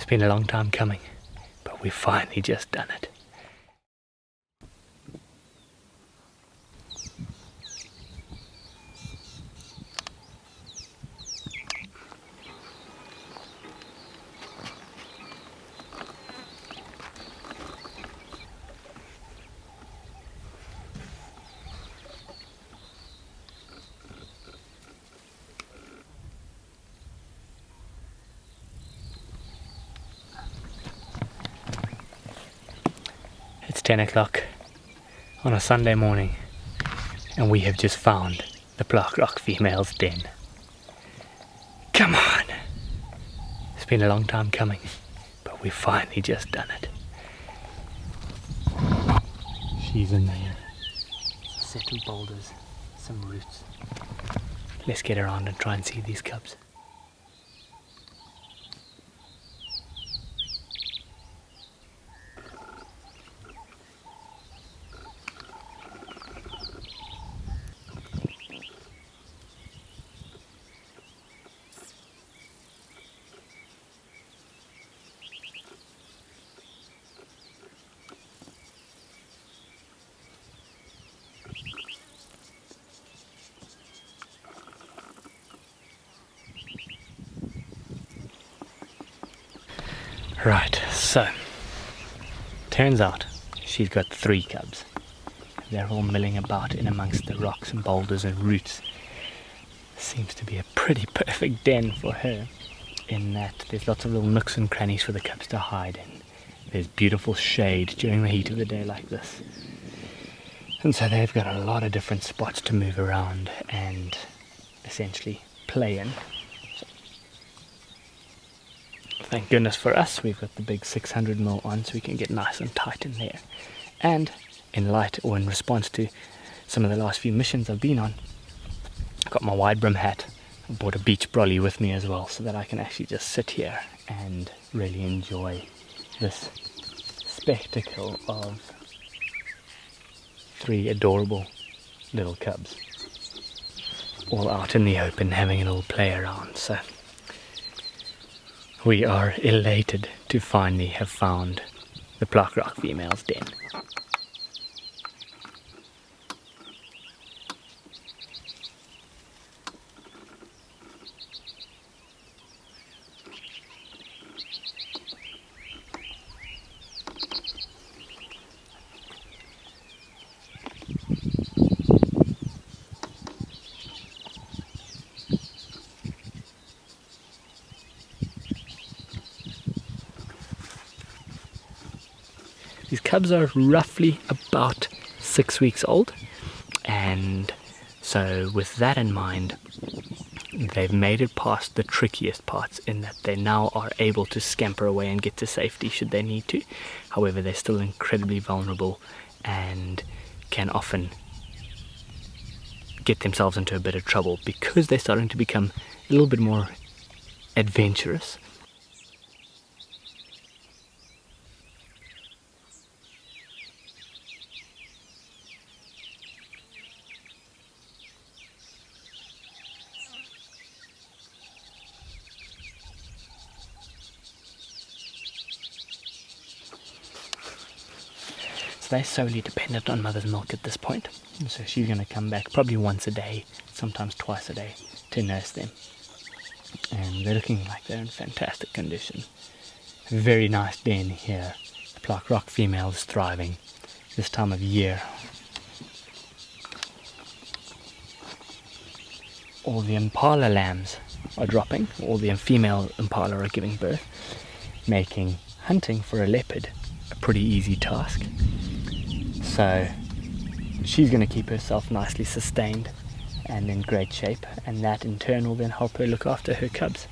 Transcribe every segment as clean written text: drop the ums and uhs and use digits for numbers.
It's been a long time coming, but we've finally just done it. It's 10 o'clock on a Sunday morning, and we have just found the Plaque Rock Female's den. Come on! It's been a long time coming, but we've finally just done it. She's in there. Set of boulders, some roots. Let's get around and try and see these cubs. Right, so, turns out she's got 3 cubs. They're all milling about in amongst the rocks and boulders and roots. Seems to be a pretty perfect den for her, in that there's lots of little nooks and crannies for the cubs to hide in. There's beautiful shade during the heat of the day like this. And so they've got a lot of different spots to move around and essentially play in. Thank goodness for us, we've got the big 600mm on, so we can get nice and tight in there. And in light, or in response to some of the last few missions I've been on, I've got my wide brim hat. I brought a beach brolly with me as well, so that I can actually just sit here and really enjoy this spectacle of 3 adorable little cubs all out in the open having a little play around. So we are elated to finally have found the Plaque Rock Female's den. These cubs are roughly about 6 weeks old, and so with that in mind, they've made it past the trickiest parts in that they now are able to scamper away and get to safety should they need to. However, they're still incredibly vulnerable and can often get themselves into a bit of trouble because they're starting to become a little bit more adventurous. So they're solely dependent on mother's milk at this point. So she's going to come back probably once a day, sometimes twice a day, to nurse them. And they're looking like they're in fantastic condition. Very nice den here. The Plaque Rock Female is thriving this time of year. All the impala lambs are dropping, all the female impala are giving birth, making hunting for a leopard a pretty easy task. So she's going to keep herself nicely sustained and in great shape, and that in turn will then help her look after her cubs.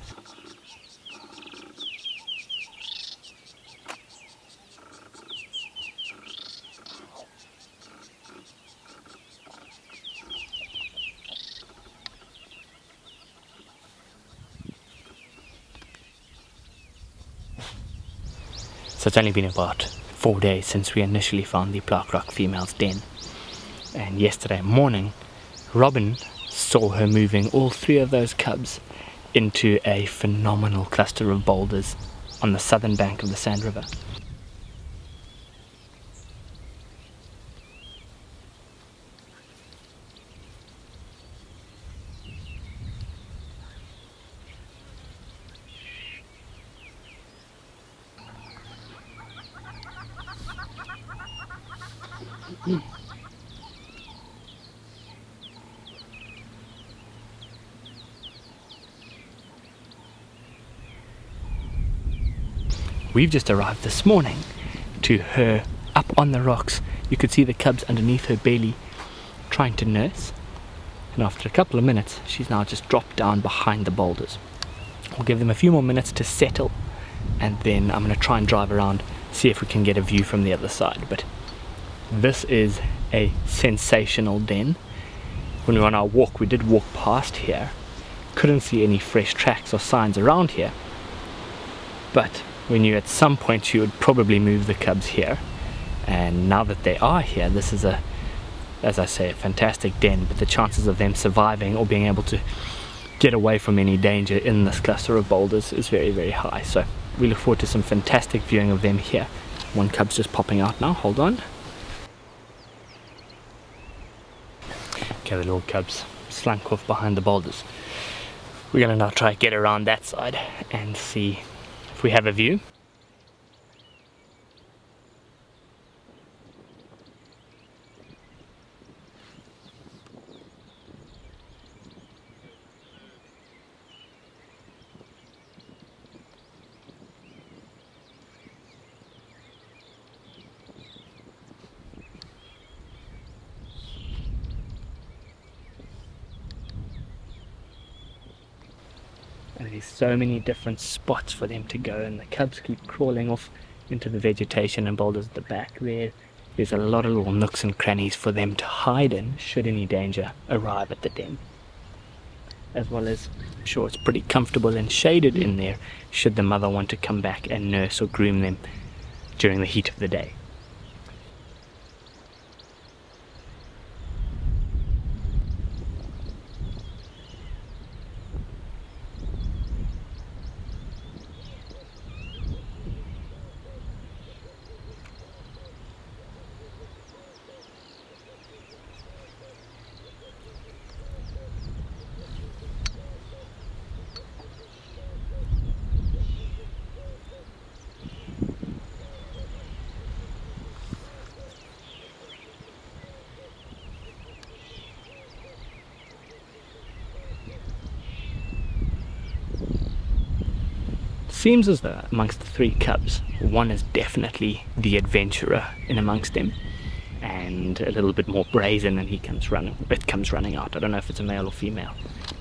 So it's only been about 4 days since we initially found the Plaque Rock Female's den, and yesterday morning Robyn saw her moving all 3 of those cubs into a phenomenal cluster of boulders on the southern bank of the Sand River. We've just arrived this morning to her up on the rocks. You could see the cubs underneath her belly trying to nurse, and after a couple of minutes she's now just dropped down behind the boulders. We'll give them a few more minutes to settle, and then I'm going to try and drive around, see if we can get a view from the other side. But this is a sensational den. When we were on our walk, we did walk past here, couldn't see any fresh tracks or signs around here, but we knew at some point she would probably move the cubs here, and now that they are here, this is as I say, a fantastic den, but the chances of them surviving or being able to get away from any danger in this cluster of boulders is very, very high. So we look forward to some fantastic viewing of them here. One cub's just popping out now, hold on. Okay, the little cubs slunk off behind the boulders. We're going to now try to get around that side and see if we have a view. And there's so many different spots for them to go, and the cubs keep crawling off into the vegetation and boulders at the back there. There's a lot of little nooks and crannies for them to hide in should any danger arrive at the den. As well as, I'm sure it's pretty comfortable and shaded in there should the mother want to come back and nurse or groom them during the heat of the day. Seems as though amongst the three cubs, one is definitely the adventurer in amongst them, and a little bit more brazen, and it comes running out. I don't know if it's a male or female.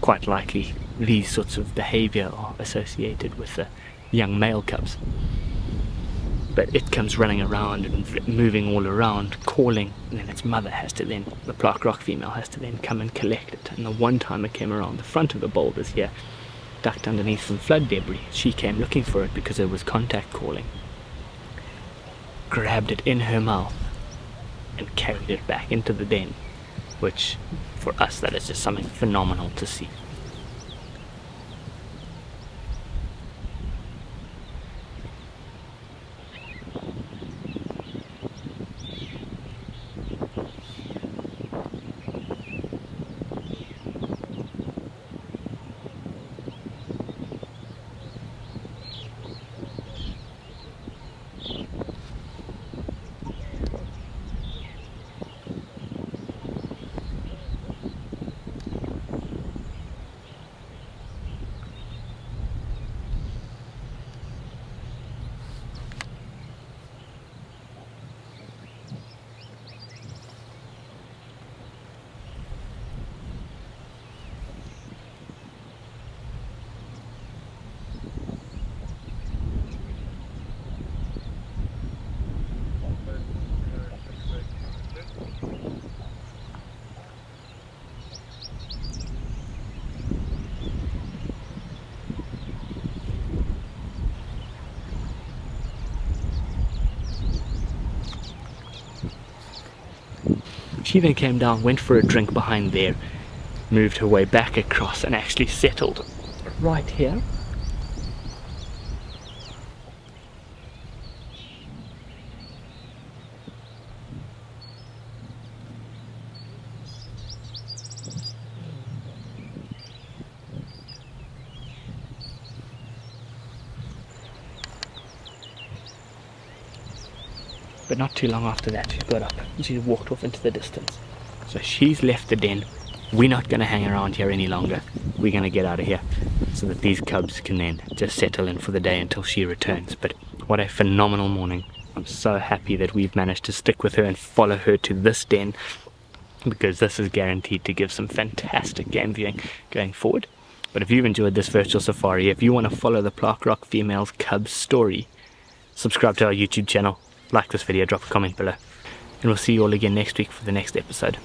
Quite likely these sorts of behavior are associated with the young male cubs. But it comes running around and moving all around, calling, and then its mother has to then, the Plaque Rock Female has to then come and collect it. And the one time it came around the front of the boulders here, ducked underneath some flood debris, she came looking for it because it was contact calling, grabbed it in her mouth and carried it back into the den, which for us that is just something phenomenal to see. She then came down, went for a drink behind there, moved her way back across and actually settled right here. But not too long after that, she got up and she walked off into the distance. So she's left the den. We're not going to hang around here any longer. We're going to get out of here so that these cubs can then just settle in for the day until she returns. But what a phenomenal morning. I'm so happy that we've managed to stick with her and follow her to this den, because this is guaranteed to give some fantastic game viewing going forward. But if you've enjoyed this virtual safari, if you want to follow the Plaque Rock Female's cub story, subscribe to our YouTube channel, like this video, drop a comment below, and we'll see you all again next week for the next episode.